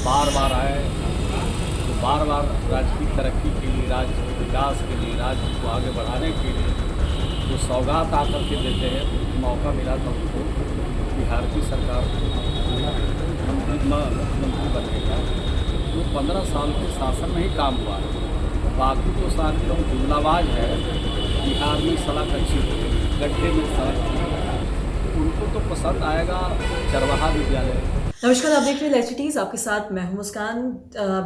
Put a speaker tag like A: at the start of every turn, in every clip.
A: बार बार आए तो बार बार राज्य की तरक्की के लिए, राज्य के विकास के लिए, राज्य को आगे बढ़ाने के लिए जो सौगात आकर के देते हैं, मौका मिला था उनको बिहार की सरकार मुख्यमंत्री बनने का। वो 15 साल के शासन में ही काम हुआ है। बाकी तो सारे लोग जुमलाबाज है। बिहार में सड़क अच्छी हुई, गड्ढे में सड़क, उनको तो पसंद आएगा चरवाहा विद्यालय।
B: नमस्कार, आप देख रहे हैं लेसिटीज। आपके साथ मैं हूं मुस्कान।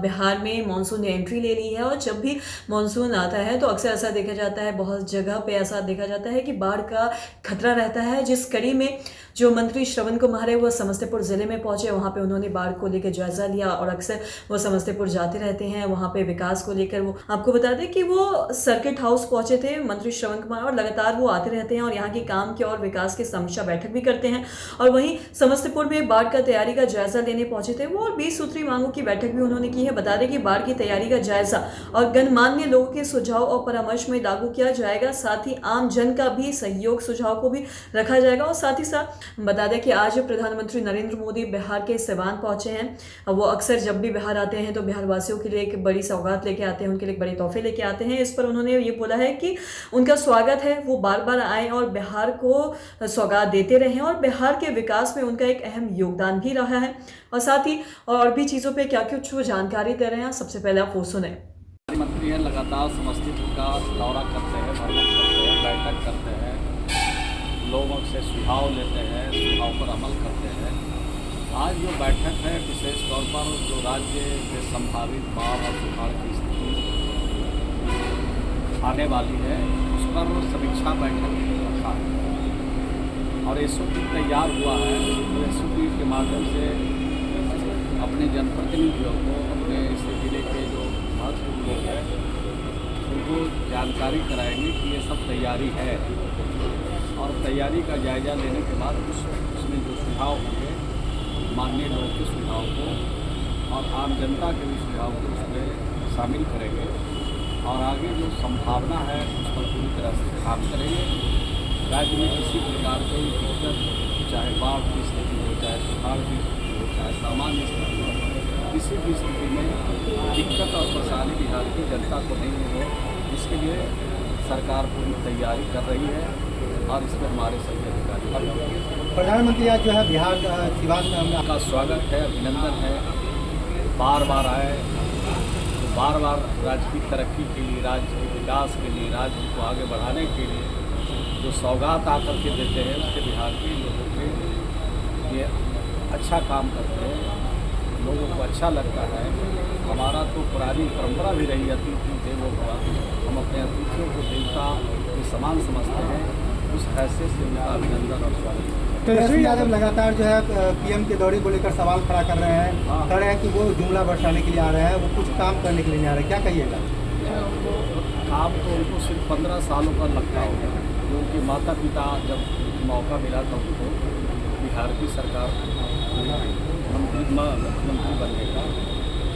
B: बिहार में मानसून ने एंट्री ले ली है और जब भी मानसून आता है तो अक्सर ऐसा देखा जाता है, बहुत जगह पे ऐसा देखा जाता है कि बाढ़ का खतरा रहता है। जिस कड़ी में जो मंत्री श्रवण कुमार है वो समस्तीपुर ज़िले में पहुंचे, वहां पे उन्होंने बाढ़ को लेकर जायजा लिया और अक्सर वो समस्तीपुर जाते रहते हैं। वहां पे विकास को लेकर वो आपको बता दें कि वो सर्किट हाउस पहुंचे थे मंत्री श्रवण कुमार, और लगातार वो आते रहते हैं और यहाँ के काम के और विकास की समीक्षा बैठक भी करते हैं। और वहीं समस्तीपुर में बाढ़ का तैयारी का जायजा लेने पहुंचे थे वो, और 20 सूत्री मांगों की बैठक भी उन्होंने की है। बता दें कि बाढ़ की तैयारी का जायजा और गणमान्य लोगों के सुझाव और परामर्श में लागू किया जाएगा। साथ ही आम जन का भी सहयोग, सुझाव को भी रखा जाएगा। और साथ ही साथ बता दें कि आज प्रधानमंत्री नरेंद्र मोदी बिहार के सिवान पहुंचे हैं। वो अक्सर जब भी बिहार आते हैं तो बिहार वासियों के लिए एक बड़ी सौगात लेके आते हैं, उनके लिए बड़े तोहफे लेके आते हैं। इस पर उन्होंने ये बोला है कि उनका स्वागत है, वो बार बार आए और बिहार को सौगात देते रहे और बिहार के विकास में उनका एक अहम योगदान भी रहा है। और साथ ही और भी चीज़ों पे क्या कुछ वो जानकारी दे रहे हैं, सबसे पहले आप वो सुने।
A: मंत्री हैं, लगातार समस्तीपुर का दौरा करते हैं, भ्रमण करते हैं, बैठक करते हैं, लोगों से सुझाव लेते हैं, सुझाव पर अमल करते हैं। आज जो बैठक है विशेष तौर पर जो राज्य के संभावित बाढ़ और सुखाड़ की स्थिति आने वाली है उस पर समीक्षा बैठक रखा है और एसओपी तैयार हुआ है। तो एसओपी के माध्यम से अपने जनप्रतिनिधियों को, अपने इस जिले के जो महत्वपूर्ण लोग हैं उनको जानकारी कराएंगे कि ये सब तैयारी है, और तैयारी का जायजा लेने के बाद उसमें जो सुझाव होंगे, माननीय लोगों के सुझाव को और आम जनता के भी सुझाव को उसमें शामिल करेंगे और आगे जो संभावना है उस पर पूरी तरह से काम करेंगे। राज्य में किसी प्रकार की दिक्कत, चाहे बाढ़ की स्थिति हो, चाहे सुखाड़ की स्थिति हो, चाहे सामान्य स्थिति हो, किसी भी स्थिति में दिक्कत और परेशानी बिहार की जनता को नहीं हो, इसके लिए सरकार पूरी तैयारी कर रही है और इसमें हमारे सभी अधिकारी।
C: प्रधानमंत्री आज जो है बिहार सिवान
A: का स्वागत है, अभिनंदन है। बार बार आए तो बार बार राज्य की तरक्की के लिए, राज्य के विकास के लिए, राज्य को आगे बढ़ाने के लिए जो सौगात आकर के देते हैं उससे बिहार के लोगों के ये अच्छा काम करते हैं, लोगों को अच्छा लगता है। हमारा तो पुरानी परंपरा भी रही, अतिथि देवो भव। हम अपने अतिथियों को देवता के समान समझते हैं, उस हैसियत से उनका अभिनंदन और स्वागत।
C: तेजस्वी यादव लगातार जो है पीएम के दौरे को लेकर सवाल खड़ा कर रहे हैं, कह रहे हैं कि वो जुमला बरसाने के लिए आ रहे हैं, वो कुछ काम करने के लिए नहीं आ रहे, क्या कहिएगा?
A: काम तो उनको सिर्फ 15 सालों का लगता होगा, क्योंकि माता पिता जब मौका मिला था उनको बिहार की सरकार मुख्यमंत्री बनने का,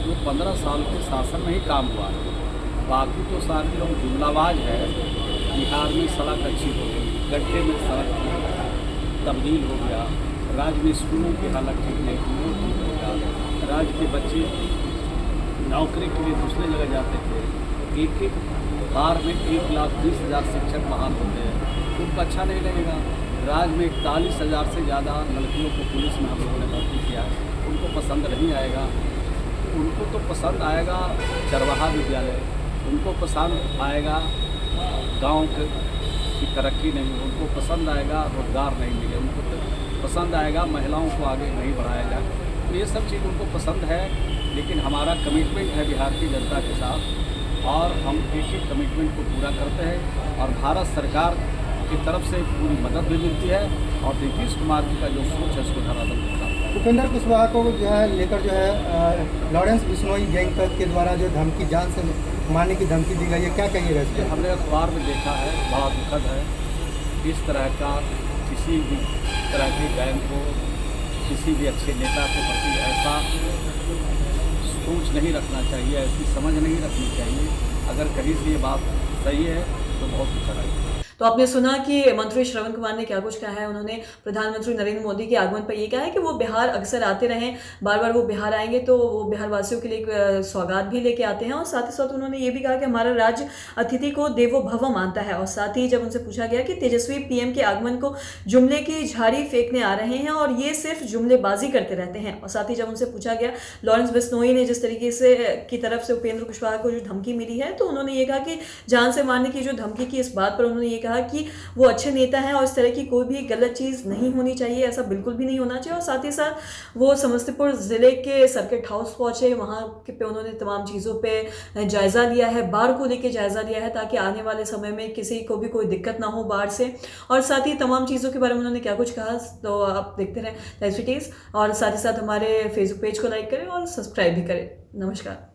A: वो 15 साल के शासन में ही काम हुआ है। बाकी तो सारे लोग जुमलाबाज है। बिहार में सड़क अच्छी हो गई, गड्ढे में सड़क तब्दील हो गया, राज्य में स्कूलों की हालत ठीक नहीं थी, वो ठीक हो गया। राज्य के बच्चे नौकरी के लिए दूसरे जगह जाते थे, एक बार में 1,20,000 शिक्षक बहाल होते हैं, उनको अच्छा नहीं लगेगा। राज्य में 41,000 से ज़्यादा लड़कियों को पुलिस में हम लोगों ने भर्ती किया है, उनको पसंद नहीं आएगा। उनको तो पसंद आएगा चरवाहा विद्यालय, उनको पसंद आएगा गांव की तरक्की नहीं, उनको पसंद आएगा रोजगार नहीं मिले, उनको तो पसंद आएगा महिलाओं को आगे नहीं बढ़ाया जाए। तो ये सब चीज़ उनको पसंद है, लेकिन हमारा कमिटमेंट है बिहार की जनता के साथ और हम एक एक कमिटमेंट को पूरा करते हैं और भारत सरकार की तरफ से पूरी मदद भी मिलती है और नीतीश कुमार जी का जो सोच है उसको धरातल करता है।
C: उपेंद्र कुशवाहा को जो है लेकर जो है लॉरेंस बिश्नोई गैंग के द्वारा जो धमकी, जान से मारने की धमकी दी गई है, क्या कहिएगा इस पर?
A: हमने अखबार में देखा है, बड़ा दुखद है। इस तरह का किसी भी तरह की गैंग को, किसी भी अच्छे नेता के प्रति ऐसा सोच नहीं रखना चाहिए, ऐसी समझ नहीं रखनी चाहिए। अगर कहीं से ये बात सही है तो बहुत अच्छा लगेगा।
B: तो आपने सुना कि मंत्री श्रवण कुमार ने क्या कुछ कहा है। उन्होंने प्रधानमंत्री नरेंद्र मोदी के आगमन पर ये कहा है कि वो बिहार अक्सर आते रहें, बार बार वो बिहार आएंगे तो वो बिहार वासियों के लिए एक सौगात भी लेके आते हैं। और साथ ही साथ उन्होंने ये भी कहा कि हमारा राज्य अतिथि को देवो भव मानता है। और साथ ही जब उनसे पूछा गया कि तेजस्वी पीएम के आगमन को जुमले की झाड़ी फेंकने आ रहे हैं और ये सिर्फ जुमलेबाजी करते रहते हैं। और साथ ही जब उनसे पूछा गया लॉरेंस बिश्नोई ने जिस तरीके से की तरफ से उपेंद्र कुशवाहा को जो धमकी मिली है, तो उन्होंने ये कहा कि जान से मारने की जो धमकी की, इस बात पर उन्होंने ये कहा कि वो अच्छे नेता हैं और इस तरह की कोई भी गलत चीज़ नहीं होनी चाहिए, ऐसा बिल्कुल भी नहीं होना चाहिए। और साथ ही साथ वो समस्तीपुर ज़िले के सर्किट हाउस पहुंचे, वहाँ पे उन्होंने तमाम चीज़ों पे जायज़ा लिया है, बाढ़ को लेकर जायज़ा लिया है ताकि आने वाले समय में किसी को भी कोई दिक्कत ना हो बाढ़ से। और साथ ही तमाम चीज़ों के बारे में उन्होंने क्या कुछ कहा, तो आप देखते रहें लाइव सिटीज़। और साथ ही साथ हमारे फेसबुक पेज को लाइक करें और सब्सक्राइब भी करें। नमस्कार।